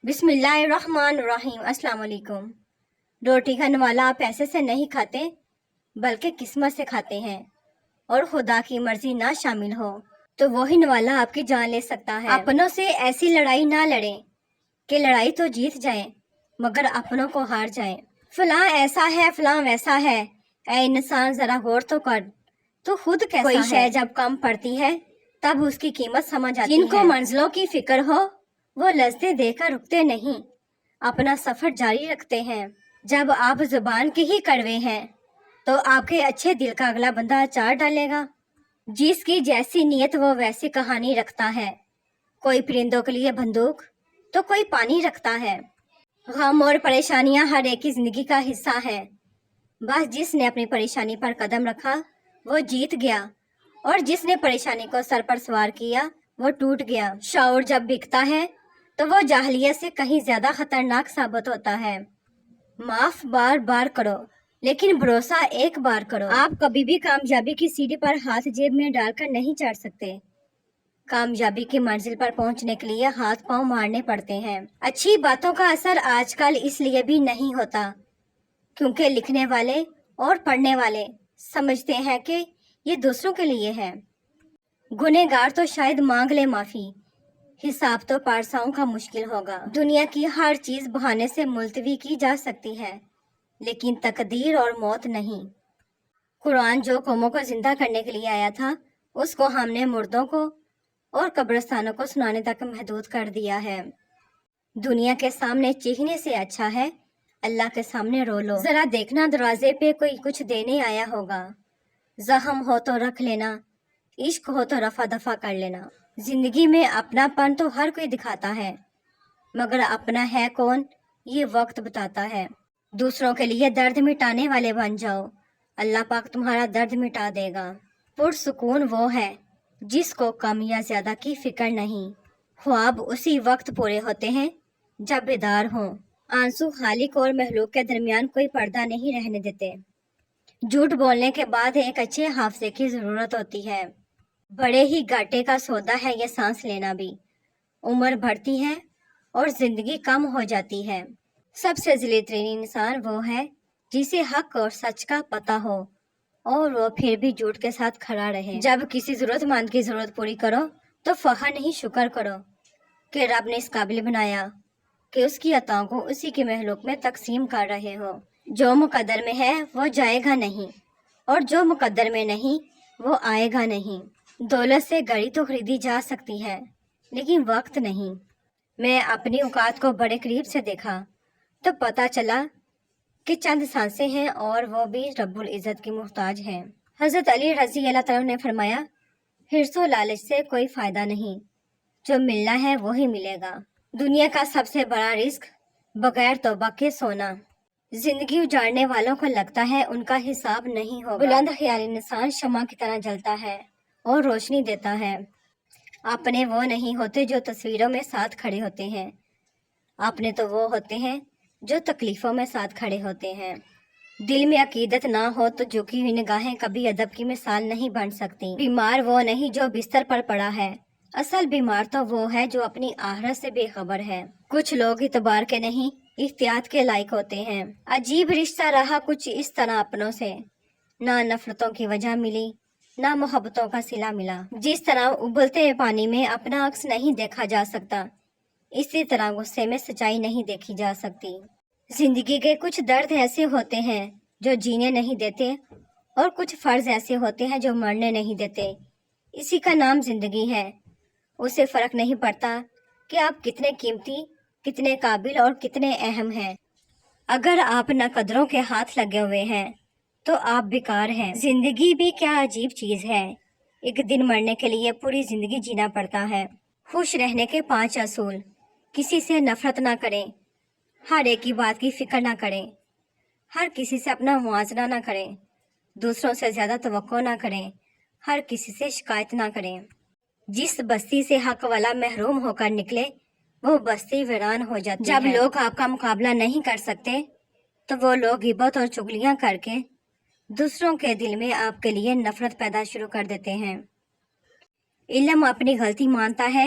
بسم اللہ الرحمن الرحیم۔ السلام علیکم۔ روٹی کا نوالا آپ پیسے سے نہیں کھاتے بلکہ قسمت سے کھاتے ہیں، اور خدا کی مرضی نہ شامل ہو تو وہی نوالا آپ کی جان لے سکتا ہے۔ اپنوں سے ایسی لڑائی نہ لڑیں کہ لڑائی تو جیت جائیں مگر اپنوں کو ہار جائیں۔ فلاں ایسا ہے، فلاں ویسا ہے، اے انسان ذرا غور تو کر، تو خود کیسا ہے؟ کوئی شے جب کم پڑتی ہے تب اس کی قیمت سمجھ آتی ہے۔ جن کو منزلوں کی فکر ہو وہ لذتیں دے کر رکتے نہیں، اپنا سفر جاری رکھتے ہیں۔ جب آپ زبان کے ہی کڑوے ہیں تو آپ کے اچھے دل کا اگلا بندہ اچار ڈالے گا۔ جس کی جیسی نیت وہ ویسی کہانی رکھتا ہے۔ کوئی پرندوں کے لیے بندوق تو کوئی پانی رکھتا ہے۔ غم اور پریشانیاں ہر ایک کی زندگی کا حصہ ہے، بس جس نے اپنی پریشانی پر قدم رکھا وہ جیت گیا، اور جس نے پریشانی کو سر پر سوار کیا وہ ٹوٹ گیا۔ شعور جب بکتا ہے تو وہ جاہلیت سے کہیں زیادہ خطرناک ثابت ہوتا ہے۔ معاف بار بار کرو لیکن بھروسہ ایک بار کرو۔ آپ کبھی بھی کامیابی کی سیڑھی پر ہاتھ جیب میں ڈال کر نہیں چڑھ سکتے۔ کامیابی کی منزل پر پہنچنے کے لیے ہاتھ پاؤں مارنے پڑتے ہیں۔ اچھی باتوں کا اثر آج کل اس لیے بھی نہیں ہوتا کیونکہ لکھنے والے اور پڑھنے والے سمجھتے ہیں کہ یہ دوسروں کے لیے ہے۔ گنہگار تو شاید مانگ لے معافی، حساب تو پارساؤں کا مشکل ہوگا۔ دنیا کی ہر چیز بہانے سے ملتوی کی جا سکتی ہے لیکن تقدیر اور موت نہیں۔ قرآن جو قوموں کو زندہ کرنے کے لیے آیا تھا اس کو ہم نے مردوں کو اور قبرستانوں کو سنانے تک محدود کر دیا ہے۔ دنیا کے سامنے چیخنے سے اچھا ہے اللہ کے سامنے رو لو۔ ذرا دیکھنا دروازے پہ کوئی کچھ دینے آیا ہوگا، زخم ہو تو رکھ لینا، عشق ہو تو رفع دفع کر لینا۔ زندگی میں اپنا پن تو ہر کوئی دکھاتا ہے مگر اپنا ہے کون یہ وقت بتاتا ہے۔ دوسروں کے لیے درد مٹانے والے بن جاؤ، اللہ پاک تمہارا درد مٹا دے گا۔ پرسکون وہ ہے جس کو کم یا زیادہ کی فکر نہیں۔ خواب اسی وقت پورے ہوتے ہیں جب بیدار ہوں۔ آنسو خالق اور مخلوق کے درمیان کوئی پردہ نہیں رہنے دیتے۔ جھوٹ بولنے کے بعد ایک اچھے حافظے کی ضرورت ہوتی ہے۔ بڑے ہی گھاٹے کا سودا ہے یہ سانس لینا بھی۔ عمر بڑھتی ہے اور زندگی کم ہو جاتی ہے۔ سب سے ذلیل ترین انسان وہ ہے جسے حق اور سچ کا پتہ ہو اور وہ پھر بھی جھوٹ کے ساتھ کھڑا رہے۔ جب کسی ضرورت مند کی ضرورت پوری کرو تو فخر نہیں شکر کرو کہ رب نے اس قابل بنایا کہ اس کی عطاؤں کو اسی کی مخلوق میں تقسیم کر رہے ہو۔ جو مقدر میں ہے وہ جائے گا نہیں، اور جو مقدر میں نہیں وہ آئے گا نہیں۔ دولت سے گھڑی تو خریدی جا سکتی ہے لیکن وقت نہیں۔ میں اپنی اوقات کو بڑے قریب سے دیکھا تو پتہ چلا کہ چند سانسیں ہیں اور وہ بھی رب العزت کی محتاج ہیں۔ حضرت علی رضی اللہ تعالیٰ نے فرمایا، حرص و لالچ سے کوئی فائدہ نہیں، جو ملنا ہے وہی ملے گا۔ دنیا کا سب سے بڑا رزق بغیر توبہ کے سونا۔ زندگی اجاڑنے والوں کو لگتا ہے ان کا حساب نہیں ہوگا۔ بلند خیال انسان شمع کی طرح جلتا ہے اور روشنی دیتا ہے۔ اپنے وہ نہیں ہوتے جو تصویروں میں ساتھ کھڑے ہوتے ہیں، اپنے تو وہ ہوتے ہیں جو تکلیفوں میں ساتھ کھڑے ہوتے ہیں۔ دل میں عقیدت نہ ہو تو جھکی ہوئی نگاہیں کبھی ادب کی مثال نہیں بن سکتی۔ بیمار وہ نہیں جو بستر پر پڑا ہے، اصل بیمار تو وہ ہے جو اپنی آخرت سے بے خبر ہے۔ کچھ لوگ اعتبار کے نہیں احتیاط کے لائق ہوتے ہیں۔ عجیب رشتہ رہا کچھ اس طرح اپنوں سے، نہ نفرتوں کی وجہ ملی نہ محبتوں کا صلہ ملا۔ جس طرح ابلتے پانی میں اپنا عکس نہیں دیکھا جا سکتا، اسی طرح غصے میں سچائی نہیں دیکھی جا سکتی۔ زندگی کے کچھ درد ایسے ہوتے ہیں جو جینے نہیں دیتے، اور کچھ فرض ایسے ہوتے ہیں جو مرنے نہیں دیتے۔ اسی کا نام زندگی ہے۔ اسے فرق نہیں پڑتا کہ آپ کتنے قیمتی، کتنے قابل اور کتنے اہم ہیں۔ اگر آپ نہ قدروں کے ہاتھ لگے ہوئے ہیں تو آپ بیکار ہیں۔ زندگی بھی کیا عجیب چیز ہے، ایک دن مرنے کے لیے پوری زندگی جینا پڑتا ہے۔ خوش رہنے کے 5 اصول: کسی سے نفرت نہ کریں، ہر ایک کی بات کی فکر نہ کریں، ہر کسی سے اپنا موازنہ نہ کریں، دوسروں سے زیادہ توقع نہ کریں، ہر کسی سے شکایت نہ کریں۔ جس بستی سے حق والا محروم ہو کر نکلے وہ بستی ویران ہو جاتی ہے۔ جب لوگ آپ کا مقابلہ نہیں کر سکتے تو وہ لوگ غیبت اور چغلیاں کر کے دوسروں کے دل میں آپ کے لیے نفرت پیدا شروع کر دیتے ہیں۔ علم اپنی غلطی مانتا ہے